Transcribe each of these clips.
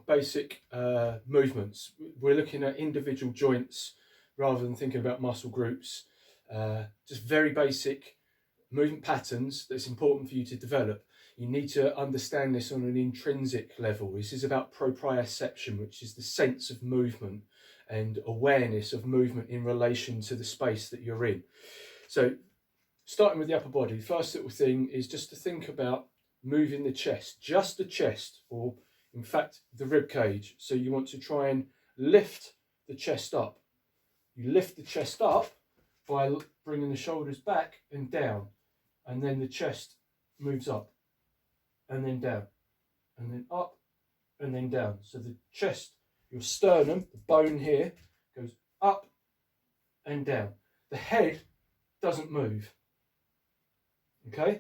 basic movements. We're looking at individual joints rather than thinking about muscle groups. Just very basic movement patterns that's important for you to develop. You need to understand this on an intrinsic level. This is about proprioception, which is the sense of movement and awareness of movement in relation to the space that you're in. So starting with the upper body, the first little thing is just to think about moving the chest, just the chest, or in fact the rib cage. So you want to try and lift the chest up. You lift the chest up by bringing the shoulders back and down, and then the chest moves up and then down and then up and then down. So the chest, your sternum, the bone here, goes up and down. The head doesn't move. Okay?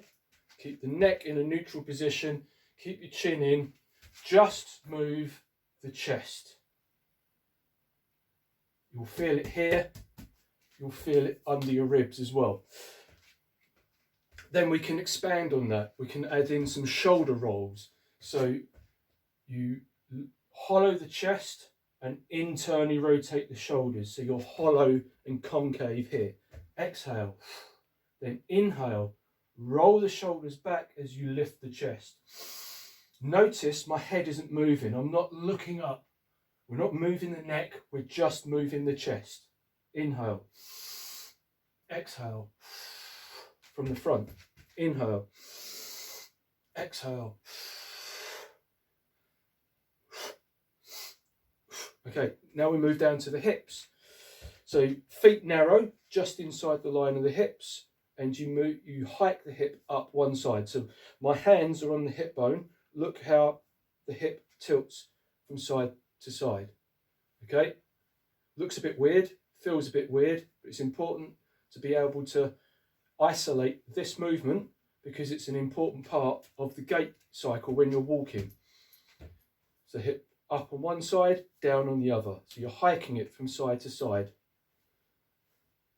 Keep the neck in a neutral position, keep your chin in, just move the chest. You'll feel it here, you'll feel it under your ribs as well. Then we can expand on that. We can add in some shoulder rolls. So you hollow the chest and internally rotate the shoulders. So you're hollow and concave here. Exhale. Then inhale. Roll the shoulders back as you lift the chest. Notice my head isn't moving. I'm not looking up. We're not moving the neck. We're just moving the chest. Inhale. Exhale. From the front. Inhale. Exhale. Okay, now we move down to the hips. So feet narrow, just inside the line of the hips, and you hike the hip up one side. So my hands are on the hip bone. Look how the hip tilts from side to side. Okay, looks a bit weird, feels a bit weird, but it's important to be able to isolate this movement because it's an important part of the gait cycle when you're walking. So hip up on one side, down on the other. So you're hiking it from side to side.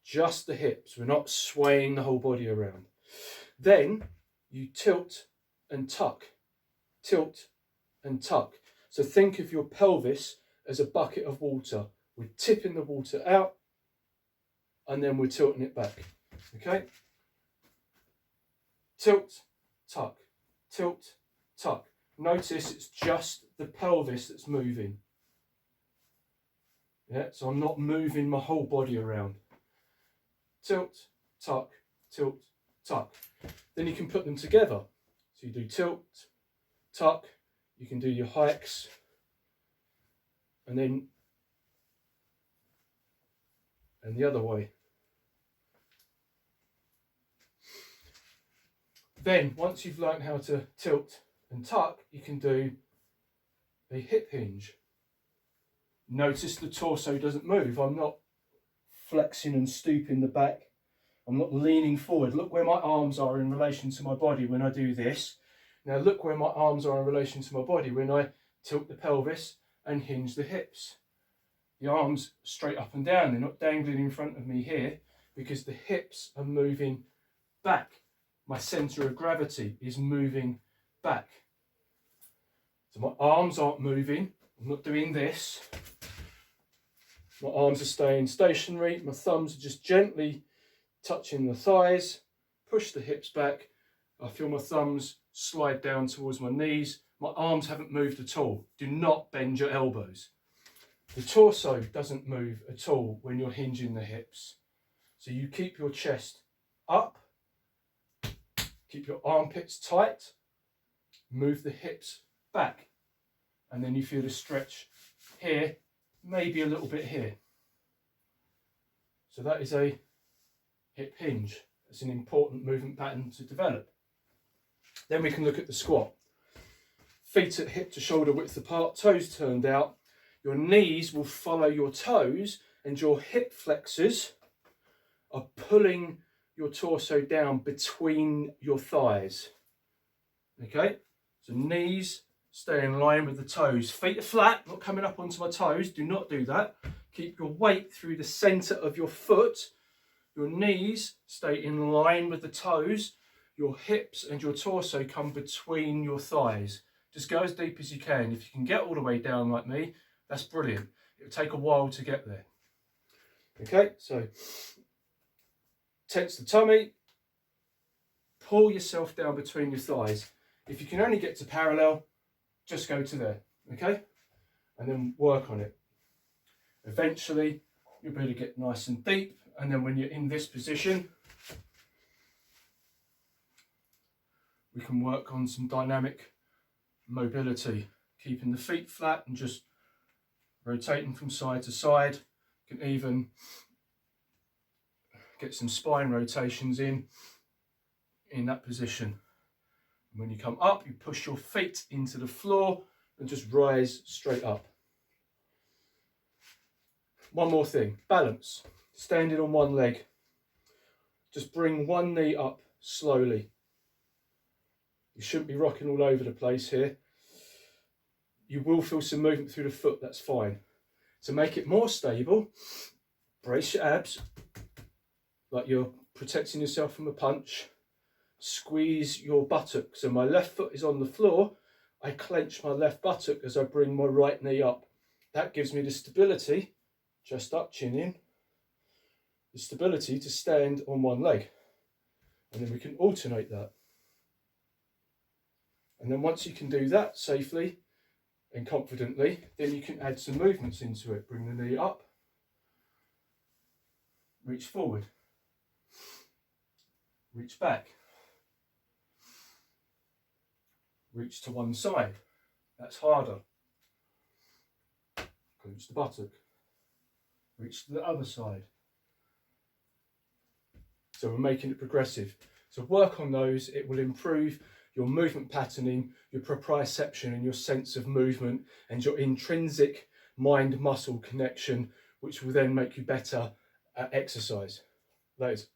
Just the hips, we're not swaying the whole body around. Then you tilt and tuck, tilt and tuck. So think of your pelvis as a bucket of water. We're tipping the water out and then we're tilting it back. Okay? Tilt, tuck, tilt, tuck. Notice it's just the pelvis that's moving. Yeah, so I'm not moving my whole body around. Tilt, tuck, tilt, tuck. Then you can put them together. So you do tilt, tuck, you can do your hikes, and then and the other way. Then once you've learned how to tilt and tuck, you can do a hip hinge. Notice the torso doesn't move. I'm not flexing and stooping the back. I'm not leaning forward. Look where my arms are in relation to my body when I do this. Now look where my arms are in relation to my body when I tilt the pelvis and hinge the hips. The arms straight up and down. They're not dangling in front of me here because the hips are moving back. My centre of gravity is moving back. So my arms aren't moving. I'm not doing this. My arms are staying stationary. My thumbs are just gently touching the thighs. Push the hips back. I feel my thumbs slide down towards my knees. My arms haven't moved at all. Do not bend your elbows. The torso doesn't move at all when you're hinging the hips. So you keep your chest up. Keep your armpits tight. Move the hips back. And then you feel a stretch here, maybe a little bit here. So that is a hip hinge. It's an important movement pattern to develop. Then we can look at the squat. Feet at hip to shoulder width apart, toes turned out. Your knees will follow your toes and your hip flexors are pulling your torso down between your thighs. Okay, so knees stay in line with the toes. Feet are flat, not coming up onto my toes. Do not do that. Keep your weight through the centre of your foot. Your knees stay in line with the toes. Your hips and your torso come between your thighs. Just go as deep as you can. If you can get all the way down like me, that's brilliant. It'll take a while to get there. Okay, so tense the tummy, pull yourself down between your thighs. If you can only get to parallel, just go to there, okay? And then work on it. Eventually, you'll be able to get nice and deep, and then when you're in this position, we can work on some dynamic mobility, keeping the feet flat and just rotating from side to side. You can even get some spine rotations in that position. And when you come up, you push your feet into the floor and just rise straight up. One more thing, balance. Standing on one leg. Just bring one knee up slowly. You shouldn't be rocking all over the place here. You will feel some movement through the foot, that's fine. To make it more stable, brace your abs, like you're protecting yourself from a punch. Squeeze your buttock. So my left foot is on the floor. I clench my left buttock as I bring my right knee up. That gives me the stability, chest up, chin in, the stability to stand on one leg. And then we can alternate that. And then once you can do that safely and confidently, then you can add some movements into it. Bring the knee up, reach forward, reach back, reach to one side. That's harder. Clench the buttock, reach to the other side. So we're making it progressive. So work on those, it will improve your movement patterning, your proprioception and your sense of movement and your intrinsic mind-muscle connection, which will then make you better at exercise. That is